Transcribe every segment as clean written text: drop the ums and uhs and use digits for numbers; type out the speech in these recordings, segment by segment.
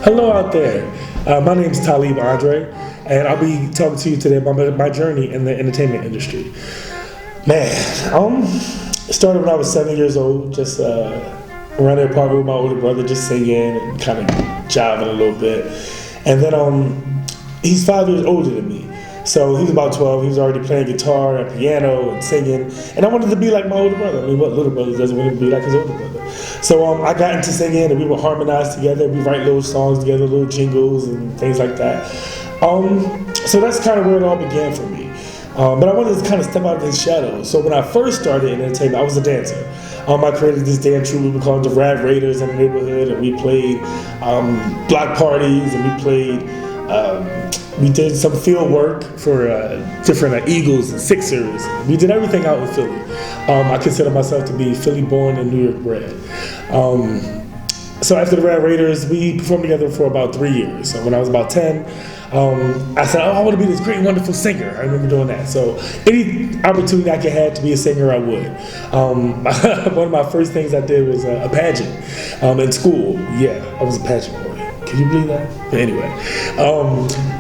Hello out there. My name is Talib Andre, and I'll be talking to you today about my journey in the entertainment industry. Man, started when I was 7 years old, just around the apartment with my older brother, just singing and kind of jiving a little bit. And then he's 5 years older than me. So he was about 12, he was already playing guitar and piano and singing. And I wanted to be like my older brother. I mean, what little brother doesn't want to be like his older brother? So I got into singing and we would harmonize together. We write little songs together, little jingles and things like that. So that's kind of where it all began for me. But I wanted to kind of step out of his shadow. So when I first started in entertainment, I was a dancer. I created this dance troupe. We would call it the Rad Raiders in the neighborhood, and we played block parties, and we did some field work for different Eagles and Sixers. We did everything out in Philly. I consider myself to be Philly born and New York bred. So after the Rad Raiders, we performed together for about 3 years. So when I was about 10, I said, I want to be this great, wonderful singer. I remember doing that. So any opportunity I could have to be a singer, I would. One of my first things I did was a pageant in school. Yeah, I was a pageant boy. Can you believe that? But anyway,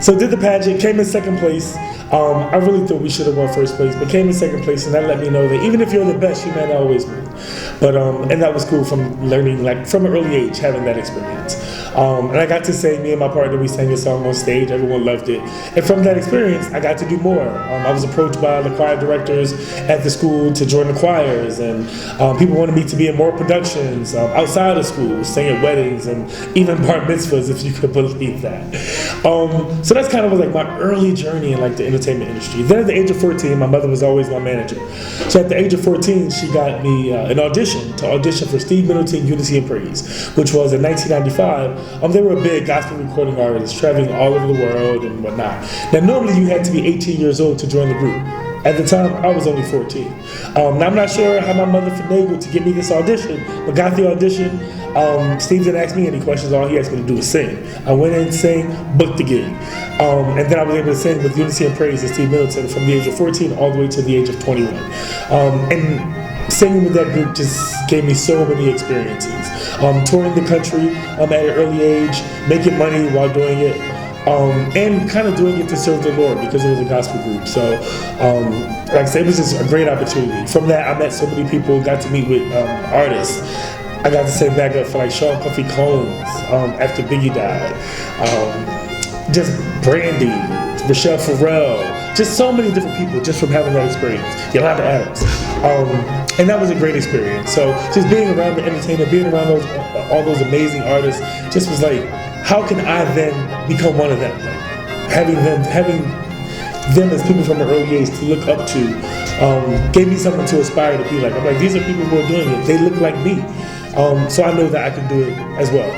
so did the pageant, came in second place. I really thought we should have won first place, but came in second place, and that let me know that even if you're the best, you may not always win. But and that was cool from learning, like from an early age, having that experience. And I got to sing, me and my partner, we sang a song on stage, everyone loved it. And from that experience, I got to do more. I was approached by the choir directors at the school to join the choirs, and people wanted me to be in more productions outside of school, sing at weddings, and even bar mitzvahs, if you could believe that. So that's kind of like my early journey in like the entertainment industry. Then at the age of 14, my mother was always my manager. So at the age of 14, she got me an audition for Steve Middleton Unity and Praise, which was in 1995. They were a big gospel recording artist, traveling all over the world and whatnot. Now, normally you had to be 18 years old to join the group. At the time, I was only 14. Now, I'm not sure how my mother finagled to get me this audition, but got the audition. Steve didn't ask me any questions. All he asked me to do was sing. I went in, sang, booked the gig. And then I was able to sing with Unity and Praise and Steve Middleton from the age of 14 all the way to the age of 21. And singing with that group just gave me so many experiences. Touring the country at an early age, making money while doing it, and kind of doing it to serve the Lord because it was a gospel group. So, like I said, it was just a great opportunity. From that, I met so many people, got to meet with artists. I got to sing back up for like Sean Puffy Combs after Biggie died. Just Brandy, Rochelle Farrell, just so many different people just from having that experience. Yolanda Adams. And that was a great experience. So just being around the entertainment, being around all those amazing artists, just was like, how can I then become one of them? Like, having them as people from an early age to look up to gave me something to aspire to be like. I'm like, these are people who are doing it. They look like me. So I know that I can do it as well.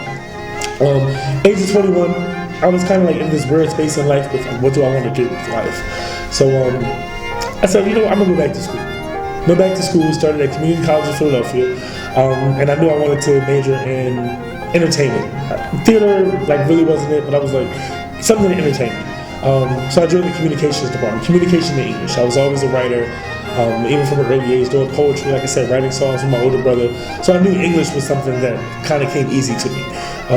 Age of 21, I was kind of like in this weird space in life with what do I want to do with life. So I said, you know what, I'm gonna go back to school. Went back to school, started at Community College of Philadelphia, and I knew I wanted to major in entertainment. Theater, like, really wasn't it, but I was like, something in entertainment. So I joined the communications department, communication and English. I was always a writer, even from an early age, doing poetry, like I said, writing songs with my older brother. So I knew English was something that kind of came easy to me.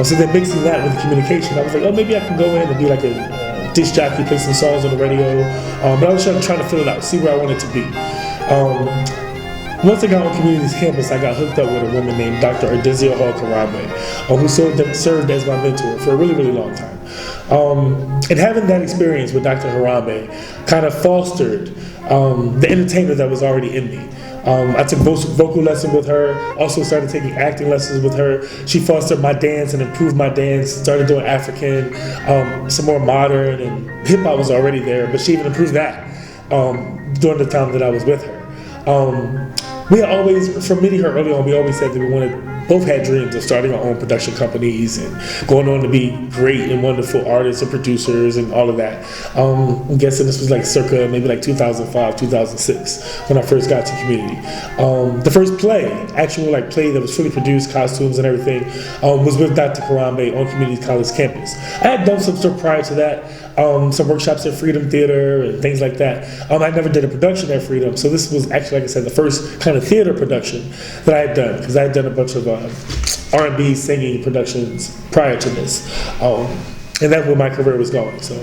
So then mixing that with communication, I was like, oh, maybe I can go in and be like a disc jockey, play some songs on the radio. But I was trying to fill it out, see where I wanted to be. Once I got on community's campus, I got hooked up with a woman named Dr. Ardizia Hall Karambe, who served as my mentor for a really, really long time. And having that experience with Dr. Harambe kind of fostered the entertainer that was already in me. I took vocal lessons with her, also started taking acting lessons with her. She fostered my dance and improved my dance, started doing African, some more modern, and hip-hop was already there, but she even improved that during the time that I was with her. We had always, from meeting her early on, we always said that we both had dreams of starting our own production companies and going on to be great and wonderful artists and producers and all of that. I'm guessing this was like circa maybe like 2005, 2006 when I first got to Community. The first actual play that was fully produced, costumes and everything, was with Dr. Karambe on Community College campus. I had done some stuff prior to that, some workshops at Freedom Theater and things like that. I never did a production at Freedom, so this was actually, like I said, the first kind of theater production that I had done, because I had done a bunch of R&B singing productions prior to this, and that's where my career was going. So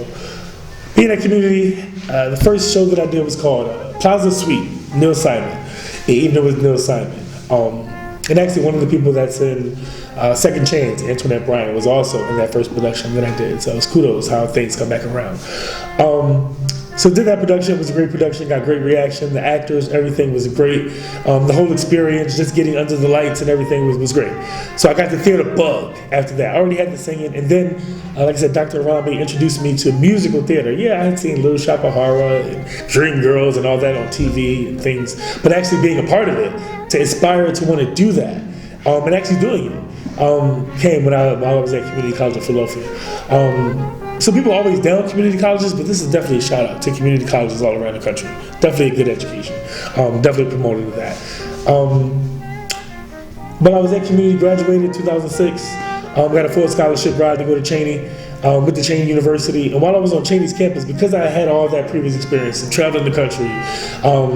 being at Community, the first show that I did was called Plaza Suite, Neil Simon, even though it was Neil Simon. And actually one of the people that's in Second Chance, Antoinette Bryan, was also in that first production that I did. So it's kudos how things come back around. So did that production. It was a great production, got great reaction. The actors, everything was great. The whole experience, just getting under the lights and everything was great. So I got the theater bug after that. I already had the singing. And then, like I said, Dr. Arambe introduced me to musical theater. Yeah, I had seen Little Shop of Horror and Dreamgirls and all that on TV and things. But actually being a part of it, to inspire to want to do that, and actually doing it, came while I was at Community College of Philadelphia. So people always down community colleges, but this is definitely a shout out to community colleges all around the country. Definitely a good education. Definitely promoted that. But I was at Community, graduated in 2006. Got a full scholarship ride to go to Cheney, with the Cheney University. And while I was on Cheney's campus, because I had all that previous experience and traveling the country,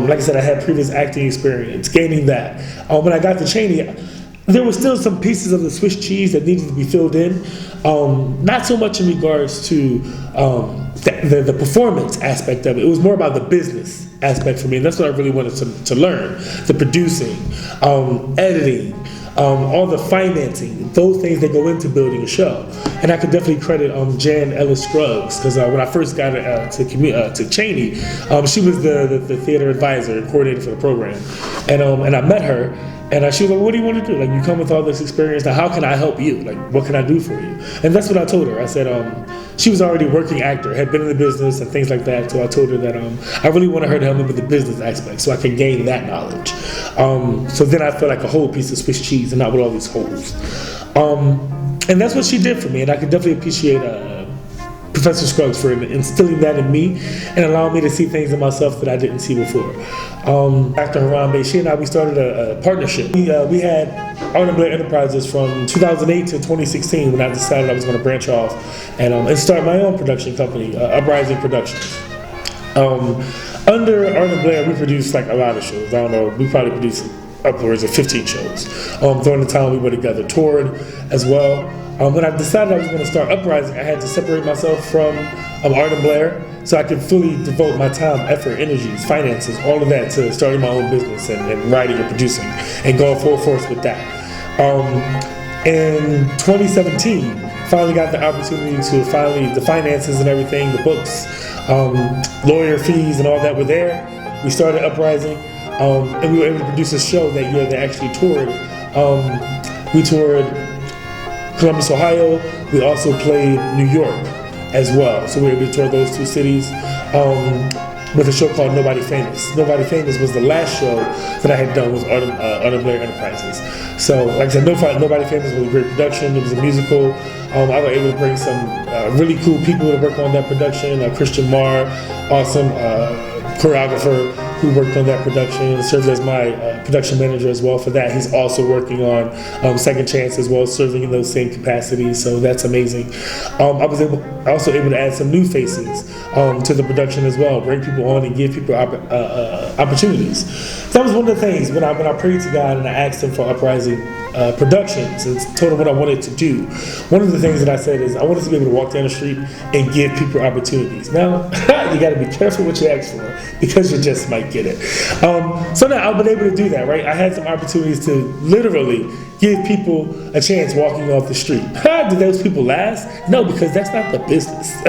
like I said, I had previous acting experience, gaining that. When I got to Cheney, there were still some pieces of the Swiss cheese that needed to be filled in. Not so much in regards to the performance aspect of it. It was more about the business aspect for me, and that's what I really wanted to learn. The producing, editing, all the financing, those things that go into building a show. And I could definitely credit Jan Ellis Scruggs, because when I first got to Cheney, she was the theater advisor and coordinator for the program. And I met her, and she was like, what do you want to do? Like, you come with all this experience, now how can I help you? Like, what can I do for you? And that's what I told her. I said, she was already a working actor, had been in the business and things like that, so I told her that I really wanted her to help me with the business aspect so I could gain that knowledge. So then I felt like a whole piece of Swiss cheese and not with all these holes. And that's what she did for me, and I could definitely appreciate Professor Scruggs for instilling that in me and allowing me to see things in myself that I didn't see before. Dr. Harambe, she and I, we started a partnership. We had Art and Blair Enterprises from 2008 to 2016 when I decided I was going to branch off and start my own production company, Uprising Productions. Under Art and Blair, we produced like a lot of shows. I don't know, we probably produced upwards of 15 shows. During the time we were together, toured as well. When I decided I was going to start Uprising, I had to separate myself from Art and Blair so I could fully devote my time, effort, energies, finances, all of that to starting my own business and writing and producing and going full force with that. In 2017, finally got the opportunity to the finances and everything, the books, lawyer fees and all that were there. We started Uprising, and we were able to produce a show that year that actually toured. We toured Columbus, Ohio. We also played New York as well. So we were able to tour those two cities with a show called Nobody Famous. Nobody Famous was the last show that I had done with Art and Blair Enterprises. So like I said, Nobody Famous was a great production. It was a musical. I was able to bring some really cool people to work on that production. Christian Marr, awesome choreographer who worked on that production, served as my production manager as well for that. He's also working on Second Chance as well, serving in those same capacities, so that's amazing. I was also able to add some new faces to the production as well, bring people on and give people opportunities. So that was one of the things when I prayed to God and I asked Him for Uprising Productions and told Him what I wanted to do. One of the things that I said is I wanted to be able to walk down the street and give people opportunities. Now, you got to be careful what you ask for because you just might get it. So now I've been able to do that, right? I had some opportunities to literally give people a chance walking off the street. Did those people last? No, because that's not the business.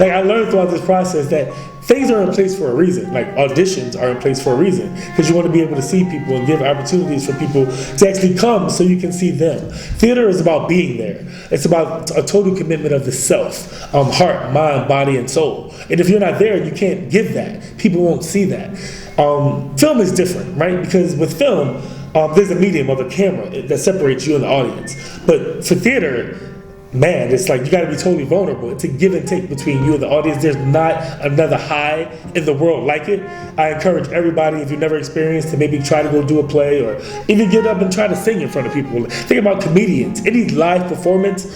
Like I learned throughout this process that things are in place for a reason. Like auditions are in place for a reason because you want to be able to see people and give opportunities for people to actually come so you can see them. Theater is about being there. It's about a total commitment of the self, heart, mind, body, and soul. And if you're not there, you can't give that. People won't see that. Film is different, right? Because with film, there's a medium of a camera that separates you and the audience. But for theater, man, it's like you got to be totally vulnerable. It's a give and take between you and the audience. There's not another high in the world like it. I encourage everybody, if you've never experienced, to maybe try to go do a play or even get up and try to sing in front of people. Think about comedians. Any live performance,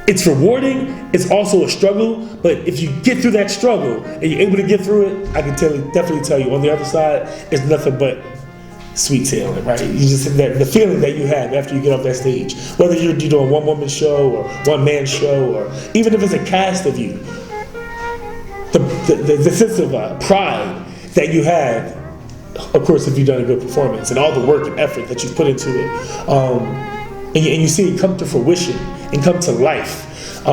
it's rewarding, it's also a struggle, but if you get through that struggle and you're able to get through it, I can definitely tell you, on the other side, it's nothing but sweet sailing, right? You just the feeling that you have after you get off that stage, whether you're doing a one-woman show or one-man show, or even if it's a cast of you, the sense of pride that you have, of course, if you've done a good performance and all the work and effort that you put into it, and you see it come to fruition and come to life. I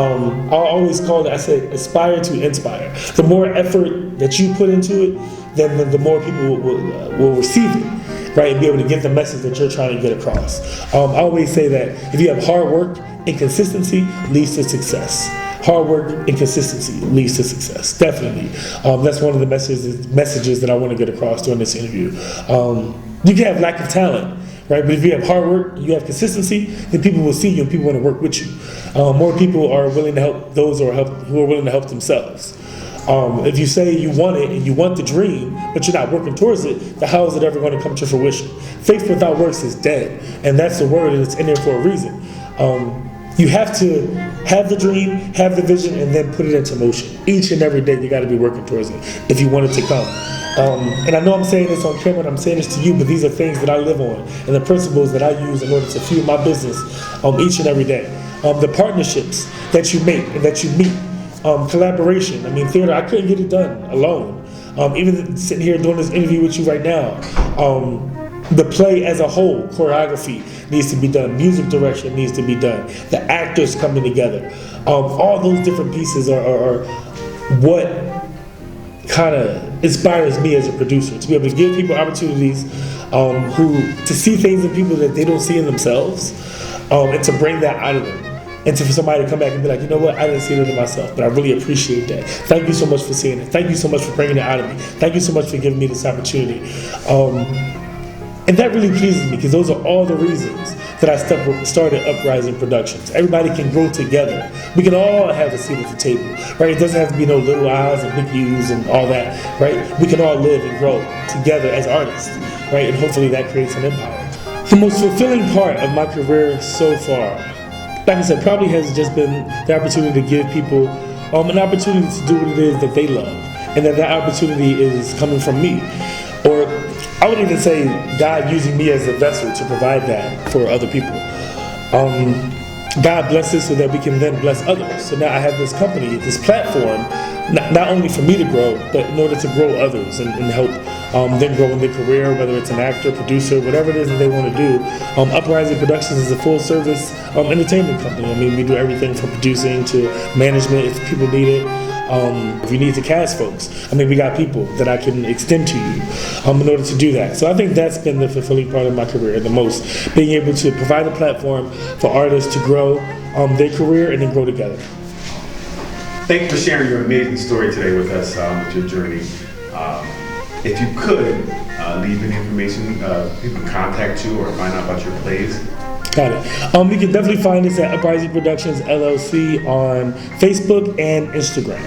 always call it, I said, aspire to inspire. The more effort that you put into it, then the more people will receive it, right, and be able to get the message that you're trying to get across. I always say that if you have hard work and consistency, leads to success. Hard work and consistency leads to success, definitely. That's one of the messages that I want to get across during this interview. You can have lack of talent, right? But if you have hard work, you have consistency, then people will see you and people want to work with you. More people are willing to help those who are willing to help themselves. If you say you want it and you want the dream, but you're not working towards it, then how is it ever going to come to fruition? Faith without works is dead, and that's the word, and it's in there for a reason. You have to have the dream, have the vision, and then put it into motion. Each and every day, you got to be working towards it if you want it to come. And I know I'm saying this on camera, and I'm saying this to you, but these are things that I live on, and the principles that I use in order to fuel my business each and every day. The partnerships that you make and that you meet, collaboration. I mean, theater, I couldn't get it done alone. Even sitting here doing this interview with you right now, the play as a whole, choreography needs to be done, music direction needs to be done, the actors coming together. All those different pieces are what kind of inspires me as a producer, to be able to give people opportunities to see things in people that they don't see in themselves, and to bring that out of them. And for somebody to come back and be like, you know what, I didn't see it in myself, but I really appreciate that. Thank you so much for seeing it. Thank you so much for bringing it out of me. Thank you so much for giving me this opportunity. And that really pleases me, because those are all the reasons that I started Uprising Productions. Everybody can grow together. We can all have a seat at the table, right? It doesn't have to be no little I's and big U's and all that, right? We can all live and grow together as artists, right? And hopefully that creates an empire. The most fulfilling part of my career so far, like I said, probably has just been the opportunity to give people an opportunity to do what it is that they love, and that opportunity is coming from me. Or I would even say God using me as a vessel to provide that for other people. God blesses so that we can then bless others. So now I have this company, this platform, not only for me to grow, but in order to grow others and help them grow in their career, whether it's an actor, producer, whatever it is that they want to do. Uprising Productions is a full-service entertainment company. I mean, we do everything from producing to management if people need it. If you need to cast folks, I mean, we got people that I can extend to you in order to do that. So I think that's been the fulfilling part of my career the most, being able to provide a platform for artists to grow their career and then grow together. Thank you for sharing your amazing story today with us, with your journey. If you could leave any information, people can contact you or find out about your plays. Got it. You can definitely find us at Uprising Productions LLC on Facebook and Instagram.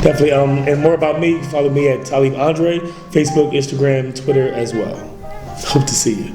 Definitely. And more about me, follow me at Talib Andre, Facebook, Instagram, Twitter as well. Hope to see you.